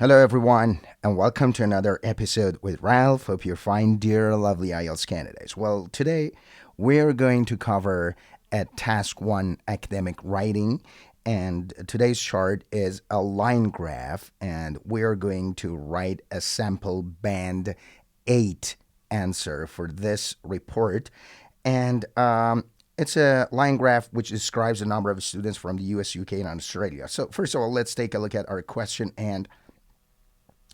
Hello, everyone, and welcome to another episode with Ralph. Hope you're fine, dear lovely IELTS candidates. Well, today we're going to cover at Task 1 academic writing, and today's chart is a line graph, and we're going to write a sample band 8 answer for this report. And it's a line graph which describes the number of students from the US, UK, and Australia. So, first of all, let's take a look at our question and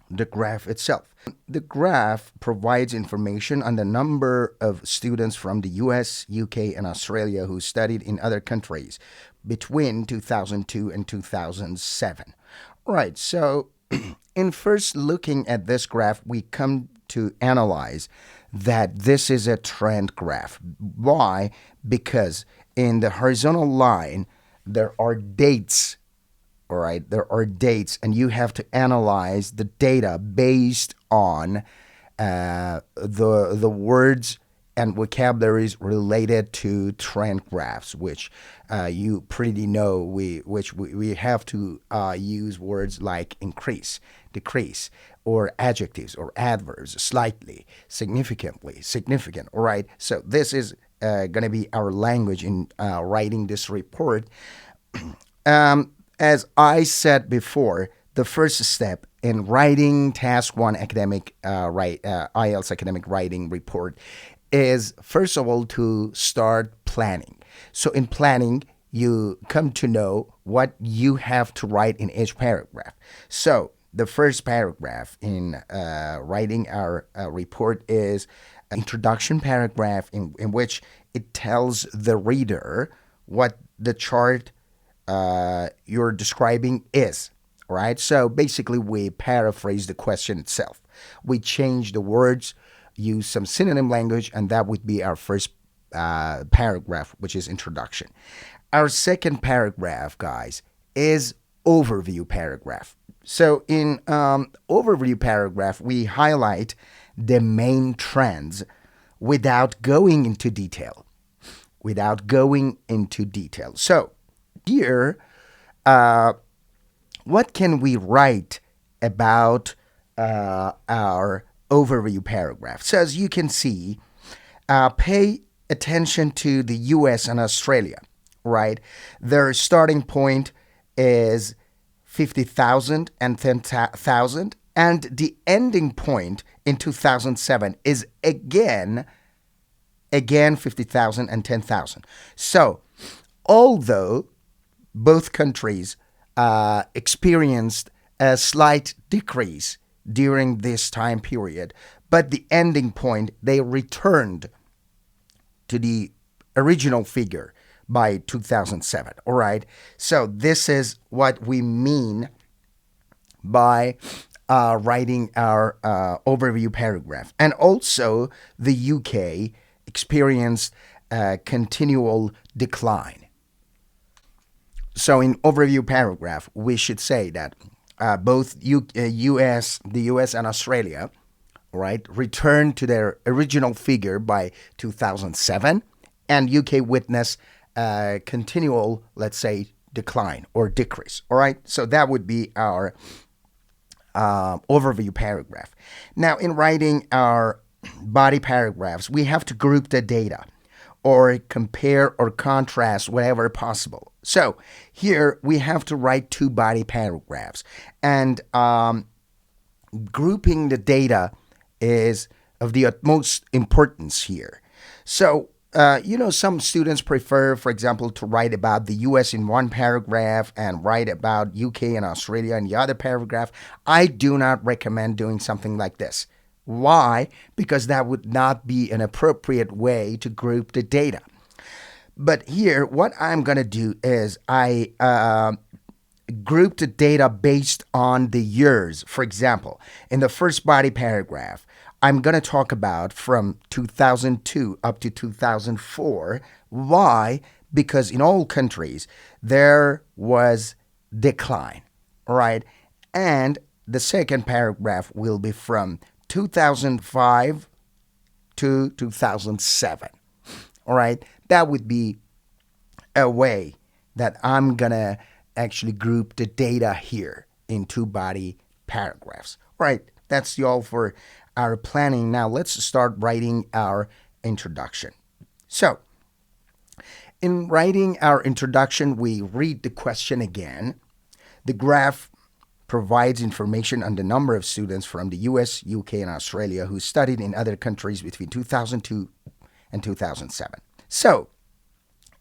the graph itself. The graph provides information on the number of students from the US, UK, and Australia who studied in other countries between 2002 and 2007. Right, so in first looking at this graph, we come to analyze that this is a trend graph. Why? Because in the horizontal line, there are dates. All right, there are dates, and you have to analyze the data based on the words and vocabularies related to trend graphs, which you pretty know. We have to use words like increase, decrease, or adjectives or adverbs, slightly, significantly, significant. All right, so this is going to be our language in writing this report. As I said before, the first step in writing Task 1 academic IELTS academic writing report is, first of all, to start planning. So in planning, you come to know what you have to write in each paragraph. So the first paragraph in writing our report is an introduction paragraph in which it tells the reader what the chart you're describing is. Right? So basically, we paraphrase the question itself. We change the words, use some synonym language, and that would be our first paragraph, which is introduction. Our second paragraph, guys, is overview paragraph. So in overview paragraph, we highlight the main trends without going into detail. So here, what can we write about our overview paragraph? So as you can see, pay attention to the US and Australia, right? Their starting point is 50,000 and 10,000, and the ending point in 2007 is again 50,000 and 10,000. So although both countries experienced a slight decrease during this time period, but the ending point, they returned to the original figure by 2007. All right. So this is what we mean by writing our overview paragraph. And also, the UK experienced a continual decline. So in overview paragraph, we should say that both the US and Australia, right, returned to their original figure by 2007, and UK witnessed continual, let's say, decline or decrease. All right, so that would be our overview paragraph. Now, in writing our body paragraphs, we have to group the data or compare or contrast whatever possible. So here we have to write two body paragraphs, and grouping the data is of the utmost importance here. So some students prefer, for example, to write about the US in one paragraph and write about UK and Australia in the other paragraph. I do not recommend doing something like this. Why? Because that would not be an appropriate way to group the data. But here, what I'm going to do is I group the data based on the years. For example, in the first body paragraph, I'm going to talk about from 2002 up to 2004. Why? Because in all countries, there was decline, right? And the second paragraph will be from 2005 to 2007. All right, that would be a way that I'm gonna actually group the data here in two body paragraphs. All right, that's all for our planning. Now let's start writing our introduction. So, in writing our introduction, we read the question again. The graph provides information on the number of students from the US, UK, and Australia who studied in other countries between 2002 and 2007. So,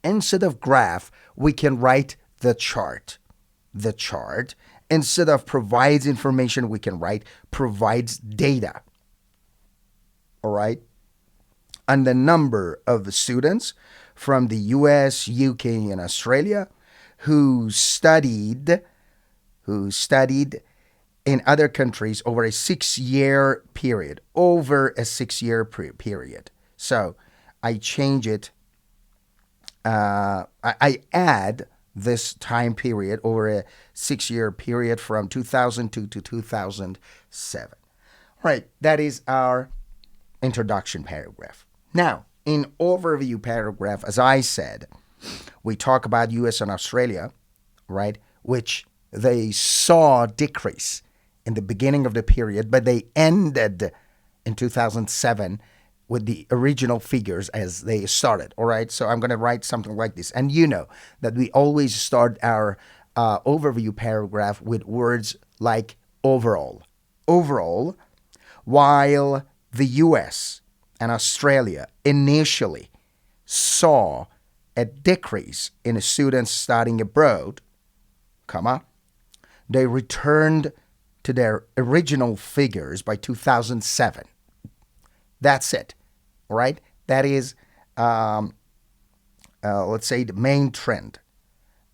instead of graph, we can write the chart. The chart, instead of provides information, we can write provides data. All right? And the number of students from the US, UK, and Australia who studied in other countries over a 6-year period. Over a 6-year period. So I change it. I add this time period over a 6-year period from 2002 to 2007. Right, that is our introduction paragraph. Now, in overview paragraph, as I said, we talk about US and Australia, right, which they saw decrease in the beginning of the period, but they ended in 2007 with the original figures as they started. All right, so I'm going to write something like this. And you know that we always start our overview paragraph with words like overall. Overall, while the US and Australia initially saw a decrease in students studying abroad, they returned to their original figures by 2007. That's it, all right? That is, let's say, the main trend,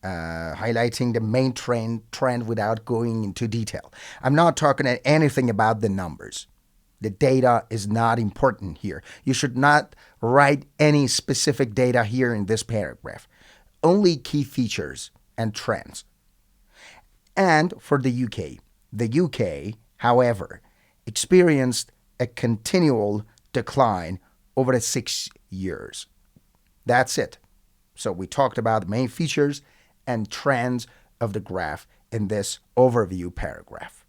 highlighting the main trend without going into detail. I'm not talking anything about the numbers. The data is not important here. You should not write any specific data here in this paragraph. Only key features and trends. And for the UK, however, experienced a continual decline over the 6 years. That's it. So we talked about the main features and trends of the graph in this overview paragraph.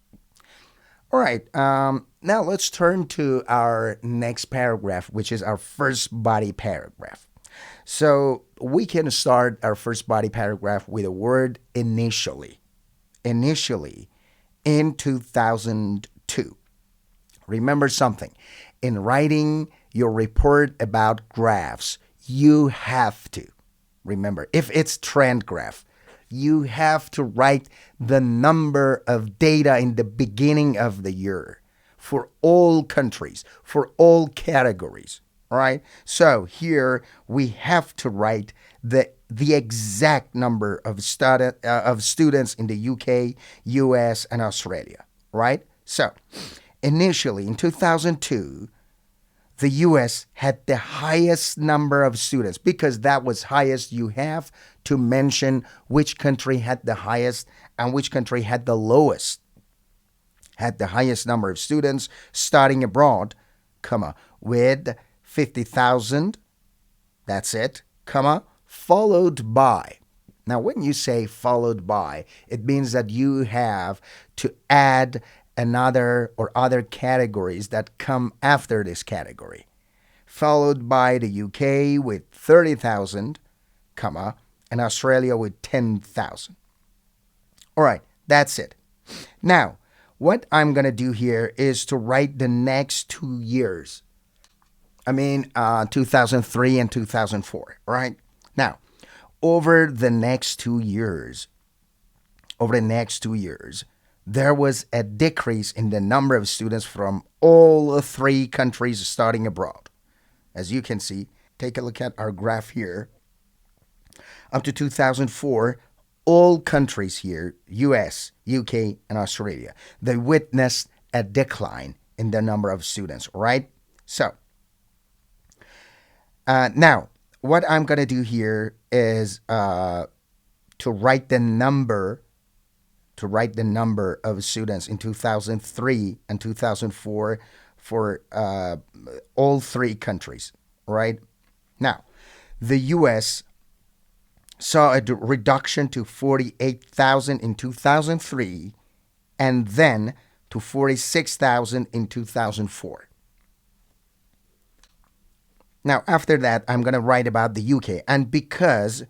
All right, now let's turn to our next paragraph, which is our first body paragraph. So we can start our first body paragraph with the word initially. Initially, in 2002. Remember something. In writing your report about graphs, you have to, remember, if it's trend graph, you have to write the number of data in the beginning of the year for all countries, for all categories, all right? So here we have to write the exact number of students in the UK, US, and Australia, right? So initially in 2002, the US had the highest number of students. Because that was highest, you have to mention which country had the highest and which country had the lowest. Had the highest number of students studying abroad, with 50,000. That's it, followed by. Now, when you say followed by, it means that you have to add another or other categories that come after this category. Followed by the UK with 30,000, and Australia with 10,000. All right, that's it. Now, what I'm going to do here is to write the next 2 years. 2003 and 2004, right? Now, over the next 2 years, there was a decrease in the number of students from all 3 countries studying abroad. As you can see, take a look at our graph here. Up to 2004, all countries here, US, UK, and Australia, they witnessed a decline in the number of students, right? So, now, what I'm going to do here is to write the number of students in 2003 and 2004 for all 3 countries, right? Now, the US saw a reduction to 48,000 in 2003 and then to 46,000 in 2004. Now, after that, I'm going to write about the UK. And because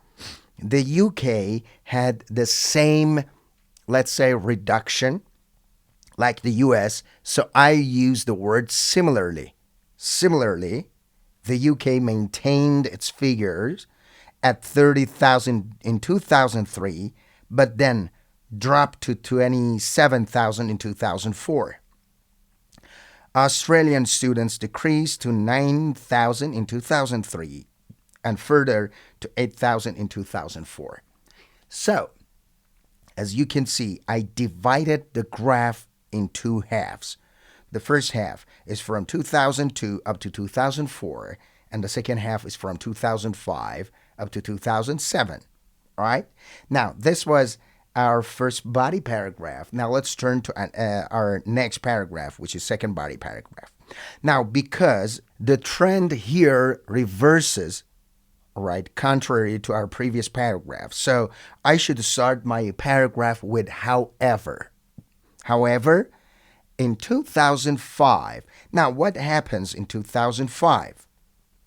the UK had the same, let's say, reduction like the US, so I use the word similarly. Similarly, the UK maintained its figures at 30,000 in 2003, but then dropped to 27,000 in 2004. Australian students decreased to 9,000 in 2003 and further to 8,000 in 2004. So, as you can see, I divided the graph in two halves. The first half is from 2002 up to 2004, and the second half is from 2005 up to 2007. All right? Now, this was our first body paragraph. Now, let's turn to our next paragraph, which is second body paragraph. Now, because the trend here reverses, right, contrary to our previous paragraph, so I should start my paragraph with however. However, in 2005, now what happens in 2005?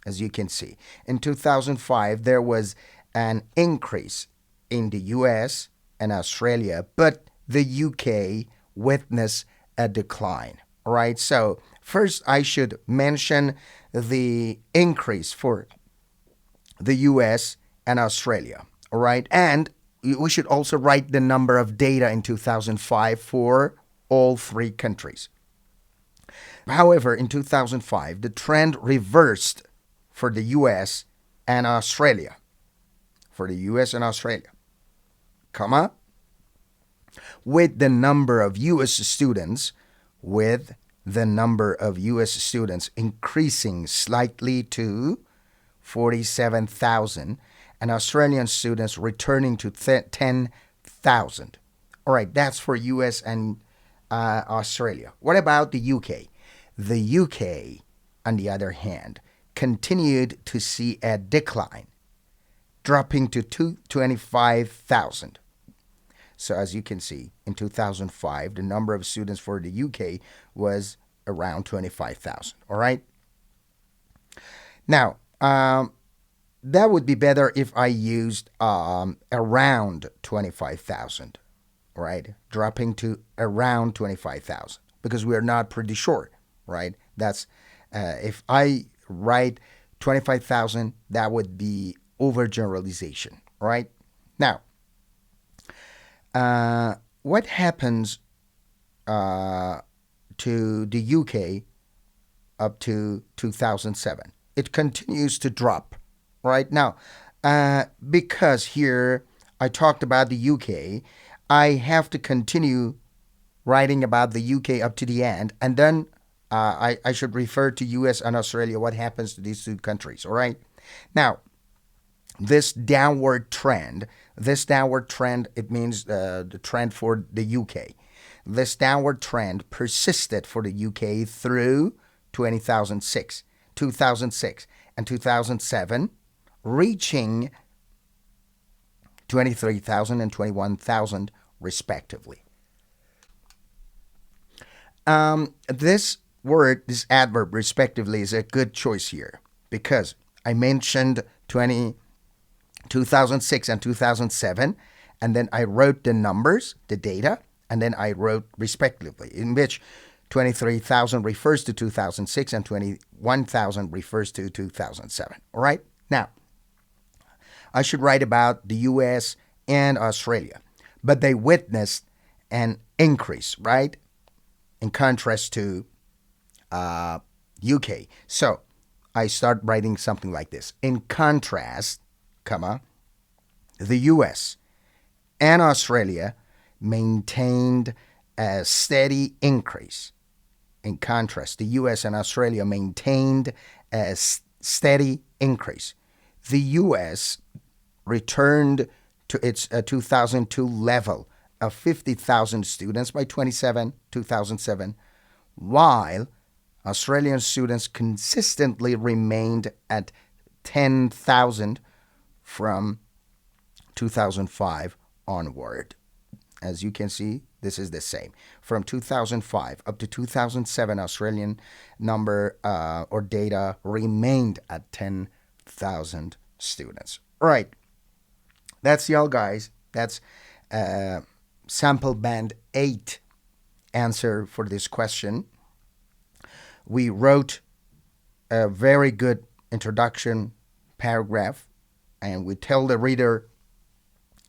As you can see, in 2005, there was an increase in the US and Australia, but the UK witnessed a decline. All right, so first I should mention the increase for the US and Australia. All right, and we should also write the number of data in 2005 for all three countries. However, in 2005, the trend reversed for the US and Australia. For the US and Australia, comma, with the number of US students increasing slightly to 47,000 and Australian students returning to 10,000. All right, that's for US and Australia. What about the UK? The UK, on the other hand, continued to see a decline, dropping to 25,000. So as you can see, in 2005, the number of students for the UK was around 25,000. All right? Now, that would be better if I used around 25,000. All right? Dropping to around 25,000 because we are not pretty sure, right? That's if I write 25,000, that would be overgeneralization, right? Now, what happens to the UK up to 2007? It continues to drop, right? Now, because here I talked about the UK, I have to continue writing about the UK up to the end, and then I should refer to US and Australia, what happens to these two countries, all right? Now, this downward trend, it means the trend for the UK. This downward trend persisted for the UK through 2006, and 2007, reaching 23,000 and 21,000 respectively. This adverb respectively is a good choice here because I mentioned 2006 and 2007, and then I wrote the numbers, the data, and then I wrote respectively, in which 23,000 refers to 2006 and 21,000 refers to 2007. All right? Now, I should write about the US and Australia, but they witnessed an increase, right? In contrast to UK. So I start writing something like this. In contrast, comma, the US and Australia maintained a steady increase. In contrast, the US and Australia maintained a steady increase. The US returned to its 2002 level of 50,000 students by 2007, while Australian students consistently remained at 10,000 from 2005 onward. As you can see, this is the same. From 2005 up to 2007, Australian number or data remained at 10,000 students. All right, that's all, guys. That's sample band 8 answer for this question. We wrote a very good introduction paragraph, and we tell the reader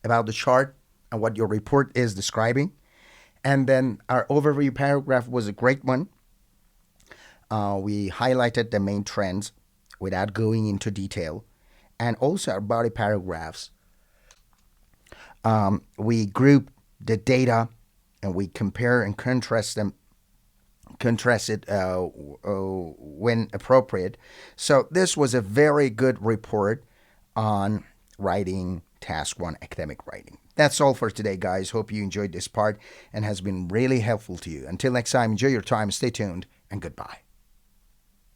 about the chart and what your report is describing. And then our overview paragraph was a great one. We highlighted the main trends without going into detail. And also our body paragraphs, we group the data and we compare and contrast it when appropriate. So this was a very good report on writing task 1 academic writing. That's all for today, guys. Hope you enjoyed this part and has been really helpful to you. Until next time, enjoy your time, stay tuned, and goodbye.